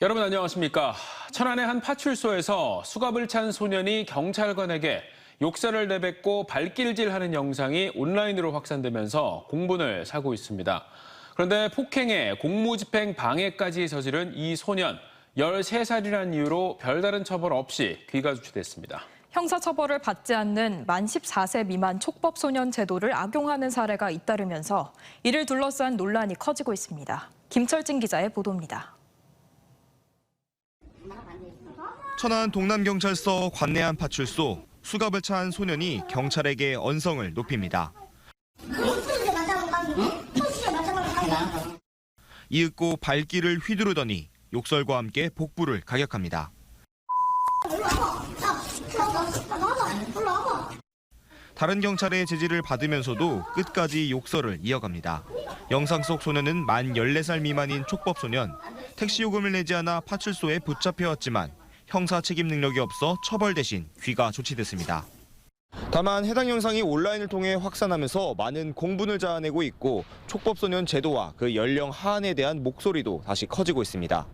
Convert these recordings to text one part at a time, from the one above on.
여러분 안녕하십니까. 천안의 한 파출소에서 수갑을 찬 소년이 경찰관에게 욕설을 내뱉고 발길질하는 영상이 온라인으로 확산되면서 공분을 사고 있습니다. 그런데 폭행에 공무집행 방해까지 저지른 이 소년, 13살이라는 이유로 별다른 처벌 없이 귀가 조치됐습니다. 형사처벌을 받지 않는 만 14세 미만 촉법소년 제도를 악용하는 사례가 잇따르면서 이를 둘러싼 논란이 커지고 있습니다. 김철진 기자의 보도입니다. 천안 동남경찰서 관내한 파출소, 수갑을 찬 소년이 경찰에게 언성을 높입니다. 이윽고 발길을 휘두르더니 욕설과 함께 복부를 가격합니다. 다른 경찰의 제지를 받으면서도 끝까지 욕설을 이어갑니다. 영상 속 소년은 만 14살 미만인 촉법소년, 택시 요금을 내지 않아 파출소에 붙잡혀왔지만 형사 책임 능력이 없어 처벌 대신 귀가 조치됐습니다. 다만 해당 영상이 온라인을 통해 확산하면서 많은 공분을 자아내고 있고 촉법소년 제도와 그 연령 하한에 대한 목소리도 다시 커지고 있습니다.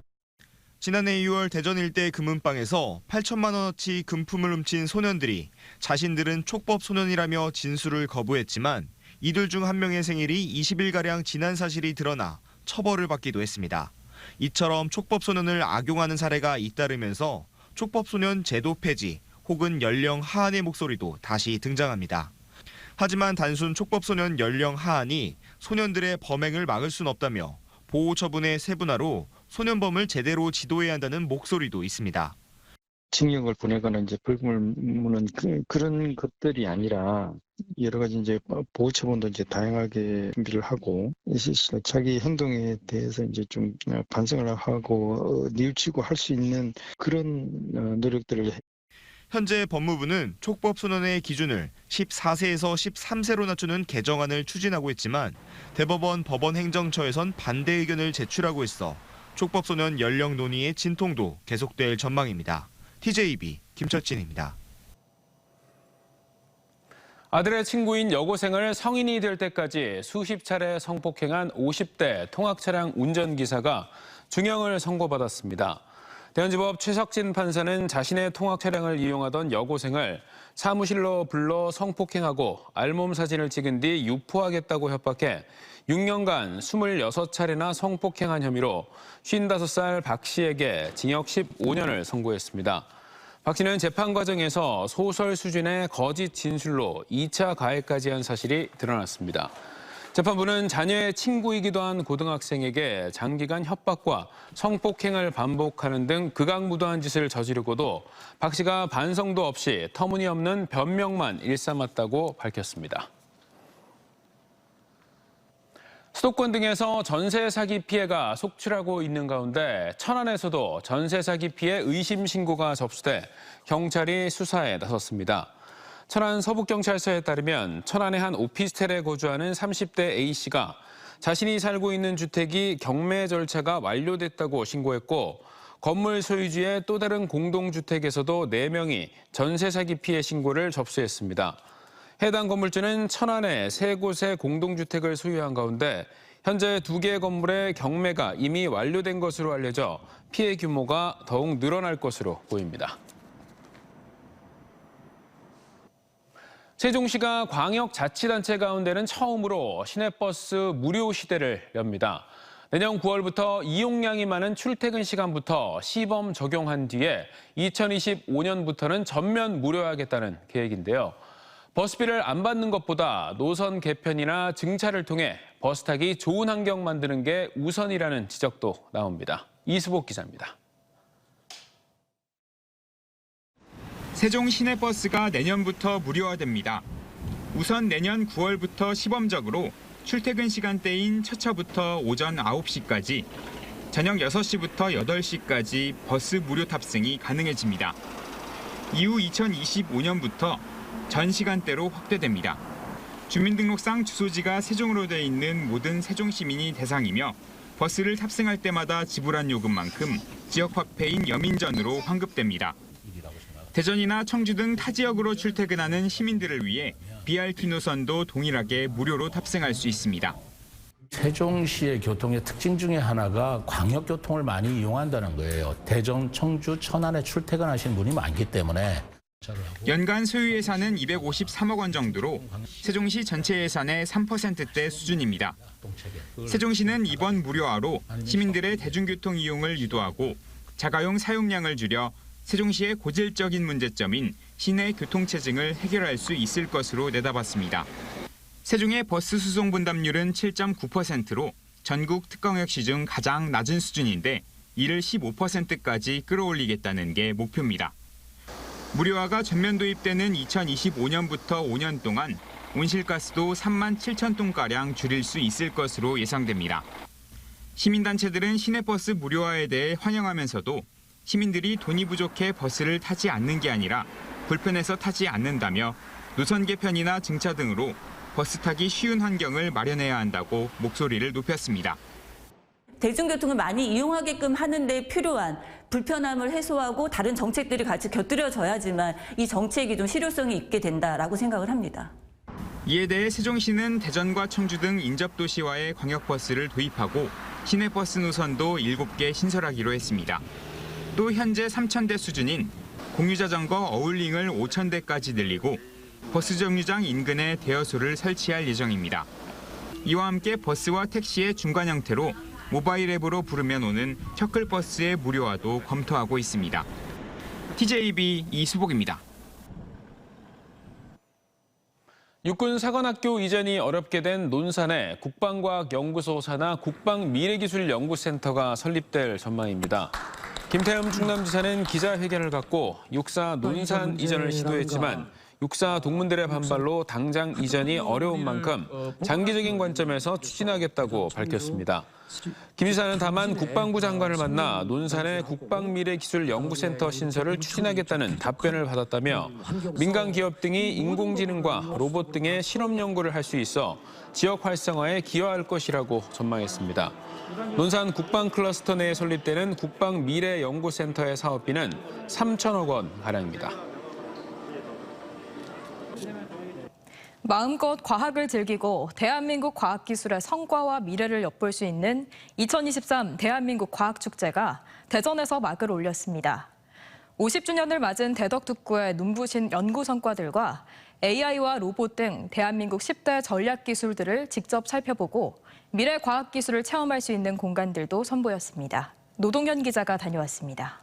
지난해 2월 대전 일대 금은방에서 8천만 원어치 금품을 훔친 소년들이 자신들은 촉법소년이라며 진술을 거부했지만 이들 중 한 명의 생일이 20일가량 지난 사실이 드러나 처벌을 받기도 했습니다. 이처럼 촉법소년을 악용하는 사례가 잇따르면서 촉법소년 제도 폐지 혹은 연령 하한의 목소리도 다시 등장합니다. 하지만 단순 촉법소년 연령 하한이 소년들의 범행을 막을 순 없다며 보호처분의 세분화로 소년범을 제대로 지도해야 한다는 목소리도 있습니다. 징역을 보내거나 이제 벌금을 무는 그런 것들이 아니라 여러 가지 이제 보호처분도 이제 다양하게 준비를 하고 자기 행동에 대해서 이제 좀 반성을 하고 뉘우치고 할 수 있는 그런 노력들을. 현재 법무부는 촉법소년의 기준을 14세에서 13세로 낮추는 개정안을 추진하고 있지만 대법원 법원행정처에선 반대 의견을 제출하고 있어 촉법소년 연령 논의의 진통도 계속될 전망입니다. TJB 김철진입니다. 아들의 친구인 여고생을 성인이 될 때까지 수십 차례 성폭행한 50대 통학차량 운전기사가 중형을 선고받았습니다. 대전지법 최석진 판사는 자신의 통학차량을 이용하던 여고생을 사무실로 불러 성폭행하고 알몸 사진을 찍은 뒤 유포하겠다고 협박해 6년간 26차례나 성폭행한 혐의로 55살 박 씨에게 징역 15년을 선고했습니다. 박 씨는 재판 과정에서 소설 수준의 거짓 진술로 2차 가해까지 한 사실이 드러났습니다. 재판부는 자녀의 친구이기도 한 고등학생에게 장기간 협박과 성폭행을 반복하는 등 극악무도한 짓을 저지르고도 박 씨가 반성도 없이 터무니없는 변명만 일삼았다고 밝혔습니다. 수도권 등에서 전세 사기 피해가 속출하고 있는 가운데 천안에서도 전세 사기 피해 의심 신고가 접수돼 경찰이 수사에 나섰습니다. 천안 서북경찰서에 따르면 천안의 한 오피스텔에 거주하는 30대 A씨가 자신이 살고 있는 주택이 경매 절차가 완료됐다고 신고했고 건물 소유주의 또 다른 공동주택에서도 4명이 전세 사기 피해 신고를 접수했습니다. 해당 건물주는 천안에 3곳의 공동주택을 소유한 가운데 현재 2개의 건물의 경매가 이미 완료된 것으로 알려져 피해 규모가 더욱 늘어날 것으로 보입니다. 세종시가 광역자치단체 가운데는 처음으로 시내버스 무료 시대를 엽니다. 내년 9월부터 이용량이 많은 출퇴근 시간부터 시범 적용한 뒤에 2025년부터는 전면 무료화하겠다는 계획인데요. 버스비를 안 받는 것보다 노선 개편이나 증차를 통해 버스 타기 좋은 환경 만드는 게 우선이라는 지적도 나옵니다. 이수복 기자입니다. 세종 시내버스가 내년부터 무료화됩니다. 우선 내년 9월부터 시범적으로 출퇴근 시간대인 첫차부터 오전 9시까지, 저녁 6시부터 8시까지 버스 무료 탑승이 가능해집니다. 이후 2025년부터 전 시간대로 확대됩니다. 주민등록상 주소지가 세종으로 돼 있는 모든 세종 시민이 대상이며 버스를 탑승할 때마다 지불한 요금만큼 지역 화폐인 여민전으로 환급됩니다. 대전이나 청주 등 타 지역으로 출퇴근하는 시민들을 위해 BRT 노선도 동일하게 무료로 탑승할 수 있습니다. 세종시의 교통의 특징 중에 하나가 광역교통을 많이 이용한다는 거예요. 대전, 청주, 천안에 출퇴근하시는 분이 많기 때문에. 연간 소유 예산은 253억 원 정도로 세종시 전체 예산의 3%대 수준입니다. 세종시는 이번 무료화로 시민들의 대중교통 이용을 유도하고 자가용 사용량을 줄여 세종시의 고질적인 문제점인 시내 교통체증을 해결할 수 있을 것으로 내다봤습니다. 세종의 버스 수송 분담률은 7.9%로 전국 특광역시 중 가장 낮은 수준인데 이를 15%까지 끌어올리겠다는 게 목표입니다. 무료화가 전면 도입되는 2025년부터 5년 동안 온실가스도 3만 7천 톤가량 줄일 수 있을 것으로 예상됩니다. 시민단체들은 시내버스 무료화에 대해 환영하면서도 시민들이 돈이 부족해 버스를 타지 않는 게 아니라 불편해서 타지 않는다며 노선 개편이나 증차 등으로 버스 타기 쉬운 환경을 마련해야 한다고 목소리를 높였습니다. 대중교통을 많이 이용하게끔 하는 데 필요한 불편함을 해소하고 다른 정책들이 같이 곁들여져야지만 이 정책이 좀 실효성이 있게 된다라고 생각을 합니다. 이에 대해 세종시는 대전과 청주 등 인접도시와의 광역버스를 도입하고 시내버스 노선도 7개 신설하기로 했습니다. 또 현재 3,000대 수준인 공유자전거 어울링을 5,000대까지 늘리고 버스 정류장 인근에 대여소를 설치할 예정입니다. 이와 함께 버스와 택시의 중간 형태로 모바일 앱으로 부르면 오는 셔클버스의 무료화도 검토하고 있습니다. TJB 이수복입니다. 육군사관학교 이전이 어렵게 된 논산에 국방과학연구소 산하 국방미래기술연구센터가 설립될 전망입니다. 김태흠 충남지사는 기자회견을 갖고 육사 논산 이전을 시도했지만 육사 동문들의 반발로 당장 이전이 어려운 만큼 장기적인 관점에서 추진하겠다고 밝혔습니다. 김 지사는 다만 국방부 장관을 만나 논산의 국방미래기술연구센터 신설을 추진하겠다는 답변을 받았다며 민간 기업 등이 인공지능과 로봇 등의 실험 연구를 할 수 있어 지역 활성화에 기여할 것이라고 전망했습니다. 논산 국방클러스터 내에 설립되는 국방미래연구센터의 사업비는 3천억 원 가량입니다. 마음껏 과학을 즐기고 대한민국 과학기술의 성과와 미래를 엿볼 수 있는 2023 대한민국 과학축제가 대전에서 막을 올렸습니다. 50주년을 맞은 대덕특구의 눈부신 연구 성과들과 AI와 로봇 등 대한민국 10대 전략기술들을 직접 살펴보고 미래 과학기술을 체험할 수 있는 공간들도 선보였습니다. 노동현 기자가 다녀왔습니다.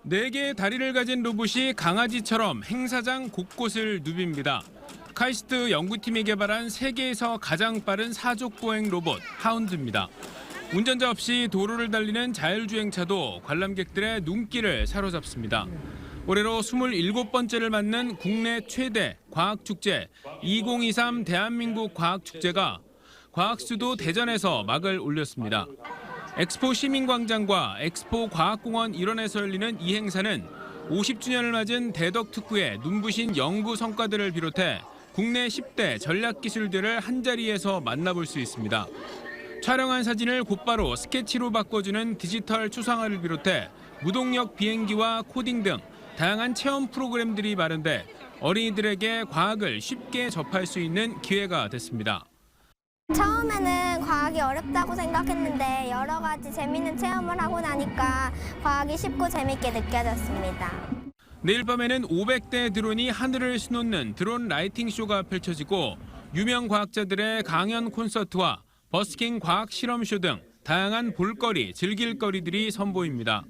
4개의 다리를 가진 로봇이 강아지처럼 행사장 곳곳을 누빕니다. 카이스트 연구팀이 개발한 세계에서 가장 빠른 사족 보행 로봇 하운드입니다. 운전자 없이 도로를 달리는 자율주행차도 관람객들의 눈길을 사로잡습니다. 올해로 27번째를 맞는 국내 최대 과학축제 2023 대한민국 과학축제가 과학수도 대전에서 막을 올렸습니다. 엑스포 시민광장과 엑스포 과학공원 일원에서 열리는 이 행사는 50주년을 맞은 대덕특구의 눈부신 연구 성과들을 비롯해 국내 10대 전략기술들을 한자리에서 만나볼 수 있습니다. 촬영한 사진을 곧바로 스케치로 바꿔주는 디지털 추상화를 비롯해 무동력 비행기와 코딩 등 다양한 체험 프로그램들이 마련돼 어린이들에게 과학을 쉽게 접할 수 있는 기회가 됐습니다. 처음에는 과학이 어렵다고 생각했는데 여러 가지 재밌는 체험을 하고 나니까 과학이 쉽고 재밌게 느껴졌습니다. 내일 밤에는 500대 드론이 하늘을 수놓는 드론 라이팅 쇼가 펼쳐지고 유명 과학자들의 강연 콘서트와 버스킹 과학 실험쇼 등 다양한 볼거리, 즐길거리들이 선보입니다.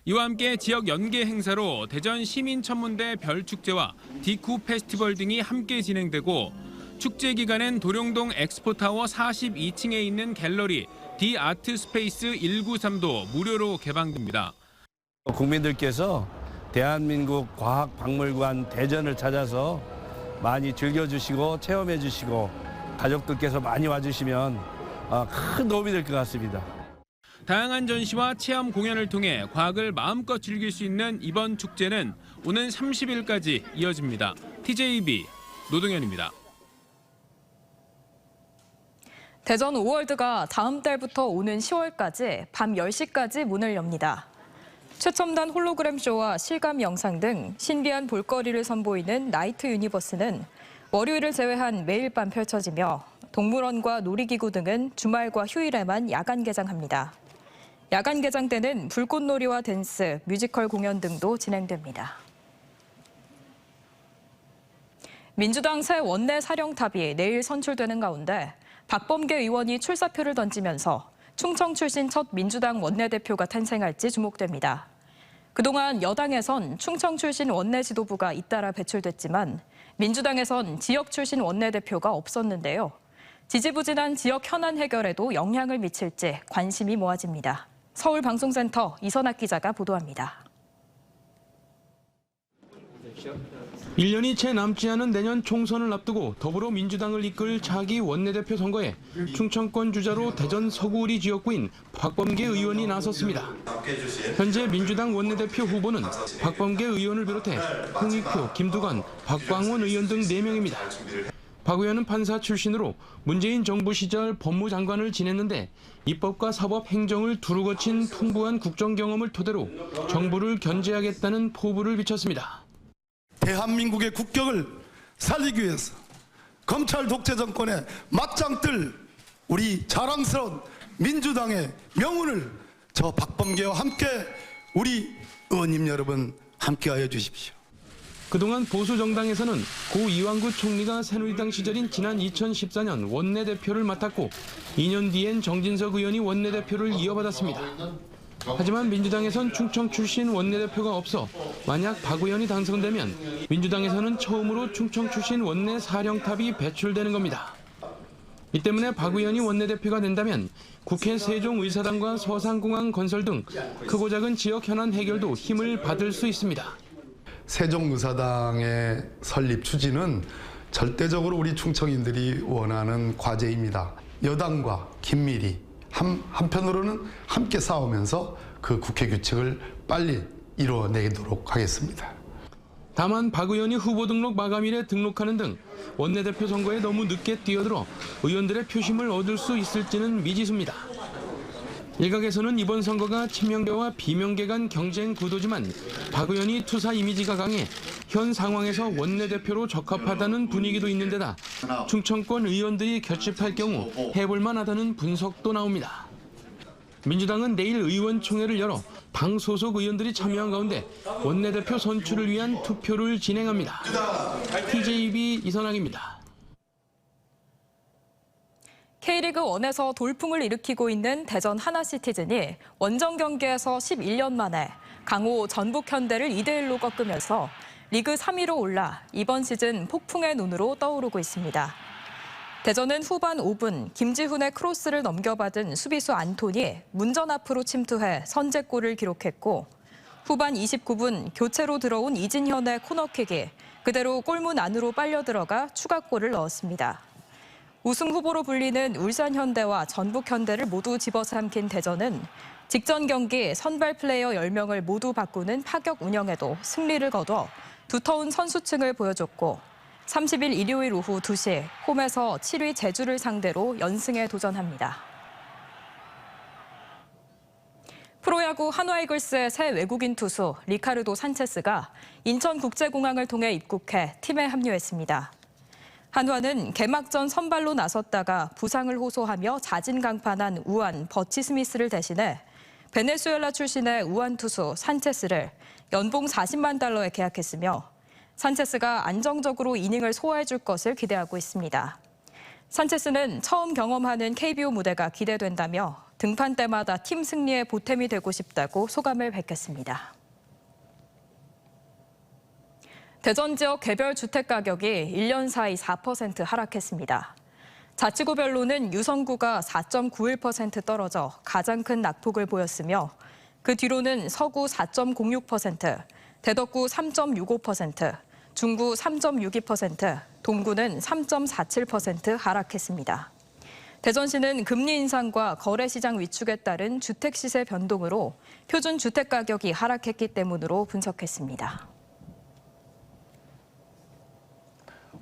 이와 함께 지역 연계 행사로 대전 시민천문대 별축제와 디쿠 페스티벌 등이 함께 진행되고 축제 기간엔 도룡동 엑스포타워 42층에 있는 갤러리 디 아트 스페이스 193도 무료로 개방됩니다. 국민들께서 대한민국 과학박물관 대전을 찾아서 많이 즐겨주시고 체험해주시고 가족들께서 많이 와주시면 큰 도움이 될 것 같습니다. 다양한 전시와 체험 공연을 통해 과학을 마음껏 즐길 수 있는 이번 축제는 오는 30일까지 이어집니다. TJB 노동현입니다. 대전 오월드가 다음 달부터 오는 10월까지 밤 10시까지 문을 엽니다. 최첨단 홀로그램 쇼와 실감 영상 등 신비한 볼거리를 선보이는 나이트 유니버스는 월요일을 제외한 매일 밤 펼쳐지며 동물원과 놀이기구 등은 주말과 휴일에만 야간 개장합니다. 야간 개장 때는 불꽃놀이와 댄스, 뮤지컬 공연 등도 진행됩니다. 민주당 새 원내 사령탑이 내일 선출되는 가운데 박범계 의원이 출사표를 던지면서 충청 출신 첫 민주당 원내대표가 탄생할지 주목됩니다. 그동안 여당에선 충청 출신 원내 지도부가 잇따라 배출됐지만 민주당에선 지역 출신 원내대표가 없었는데요. 지지부진한 지역 현안 해결에도 영향을 미칠지 관심이 모아집니다. 서울방송센터 이선학 기자가 보도합니다. 1년이 채 남지 않은 내년 총선을 앞두고 더불어민주당을 이끌 차기 원내대표 선거에 충청권 주자로 대전 서구우리 지역구인 박범계 의원이 나섰습니다. 현재 민주당 원내대표 후보는 박범계 의원을 비롯해 홍익표, 김두관, 박광원 의원 등 4명입니다. 박 의원은 판사 출신으로 문재인 정부 시절 법무장관을 지냈는데 입법과 사법, 행정을 두루 거친 풍부한 국정 경험을 토대로 정부를 견제하겠다는 포부를 비쳤습니다. 대한민국의 국격을 살리기 위해서 검찰 독재 정권의 맞짱 뜰 우리 자랑스러운 민주당의 명운을 저 박범계와 함께 우리 의원님 여러분 함께하여 주십시오. 그동안 보수정당에서는 고 이완구 총리가 새누리당 시절인 지난 2014년 원내대표를 맡았고 2년 뒤엔 정진석 의원이 원내대표를 이어받았습니다. 하지만 민주당에선 충청 출신 원내대표가 없어 만약 박 의원이 당선되면 민주당에서는 처음으로 충청 출신 원내 사령탑이 배출되는 겁니다. 이 때문에 박 의원이 원내대표가 된다면 국회 세종의사당과 서상공항 건설 등 크고 작은 지역 현안 해결도 힘을 받을 수 있습니다. 세종의사당의 설립 추진은 절대적으로 우리 충청인들이 원하는 과제입니다. 여당과 긴밀히 한편으로는 함께 싸우면서 그 국회 규칙을 빨리 이루어내도록 하겠습니다. 다만 박 의원이 후보 등록 마감일에 등록하는 등 원내대표 선거에 너무 늦게 뛰어들어 의원들의 표심을 얻을 수 있을지는 미지수입니다. 일각에서는 이번 선거가 친명계와 비명계 간 경쟁 구도지만 박 의원이 투사 이미지가 강해 현 상황에서 원내대표로 적합하다는 분위기도 있는 데다 충청권 의원들이 결집할 경우 해볼만 하다는 분석도 나옵니다. 민주당은 내일 의원총회를 열어 당 소속 의원들이 참여한 가운데 원내대표 선출을 위한 투표를 진행합니다. TJB 이선학입니다. K리그 1에서 돌풍을 일으키고 있는 대전 하나시티즌이 원정 경기에서 11년 만에 강호 전북현대를 2대1로 꺾으면서 리그 3위로 올라 이번 시즌 폭풍의 눈으로 떠오르고 있습니다. 대전은 후반 5분 김지훈의 크로스를 넘겨받은 수비수 안톤이 문전 앞으로 침투해 선제골을 기록했고 후반 29분 교체로 들어온 이진현의 코너킥이 그대로 골문 안으로 빨려 들어가 추가골을 넣었습니다. 우승 후보로 불리는 울산현대와 전북현대를 모두 집어삼킨 대전은 직전 경기 선발 플레이어 10명을 모두 바꾸는 파격 운영에도 승리를 거둬 두터운 선수층을 보여줬고 30일 일요일 오후 2시 홈에서 7위 제주를 상대로 연승에 도전합니다. 프로야구 한화이글스의 새 외국인 투수 리카르도 산체스가 인천국제공항을 통해 입국해 팀에 합류했습니다. 한화는 개막전 선발로 나섰다가 부상을 호소하며 자진강판한 우한 버치 스미스를 대신해 베네수엘라 출신의 우한 투수 산체스를 연봉 40만 달러에 계약했으며 산체스가 안정적으로 이닝을 소화해줄 것을 기대하고 있습니다. 산체스는 처음 경험하는 KBO 무대가 기대된다며 등판 때마다 팀 승리에 보탬이 되고 싶다고 소감을 밝혔습니다. 대전 지역 개별 주택 가격이 1년 사이 4% 하락했습니다. 자치구별로는 유성구가 4.91% 떨어져 가장 큰 낙폭을 보였으며 그 뒤로는 서구 4.06%, 대덕구 3.65%, 중구 3.62%, 동구는 3.47% 하락했습니다. 대전시는 금리 인상과 거래시장 위축에 따른 주택 시세 변동으로 표준 주택 가격이 하락했기 때문으로 분석했습니다.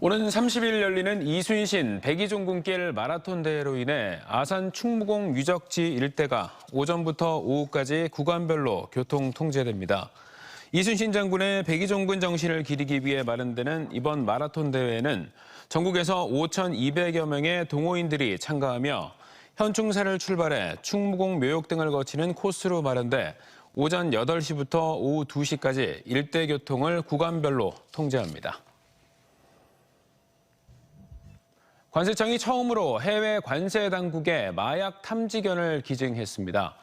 오는 30일 열리는 이순신 백이종군길 마라톤 대회로 인해 아산 충무공 유적지 일대가 오전부터 오후까지 구간별로 교통 통제됩니다. 이순신 장군의 백의종군 정신을 기리기 위해 마련되는 이번 마라톤 대회에는 전국에서 5,200여 명의 동호인들이 참가하며 현충사를 출발해 충무공 묘역 등을 거치는 코스로 마련돼 오전 8시부터 오후 2시까지 일대 교통을 구간별로 통제합니다. 관세청이 처음으로 해외 관세 당국에 마약 탐지견을 기증했습니다.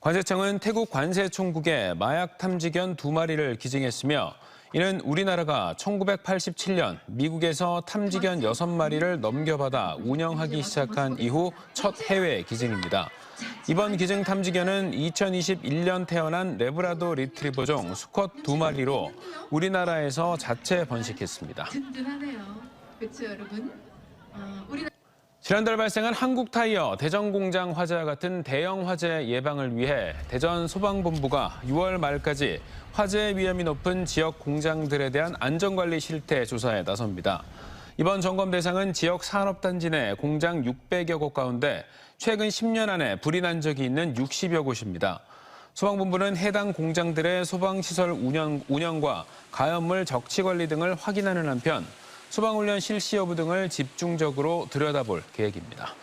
관세청은 태국 관세총국에 마약 탐지견 2마리를 기증했으며 이는 우리나라가 1987년 미국에서 탐지견 6마리를 넘겨받아 운영하기 시작한 이후 첫 해외 기증입니다. 이번 기증 탐지견은 2021년 태어난 레브라도 리트리버종 수컷 2마리로 우리나라에서 자체 번식했습니다. 든든하네요. 그렇죠, 여러분? 지난달 발생한 한국타이어 대전공장 화재와 같은 대형 화재 예방을 위해 대전 소방본부가 6월 말까지 화재 위험이 높은 지역 공장들에 대한 안전관리 실태 조사에 나섭니다. 이번 점검 대상은 지역 산업단지 내 공장 600여 곳 가운데 최근 10년 안에 불이 난 적이 있는 60여 곳입니다. 소방본부는 해당 공장들의 소방시설 운영과 가연물 적치 관리 등을 확인하는 한편 소방훈련 실시 여부 등을 집중적으로 들여다볼 계획입니다.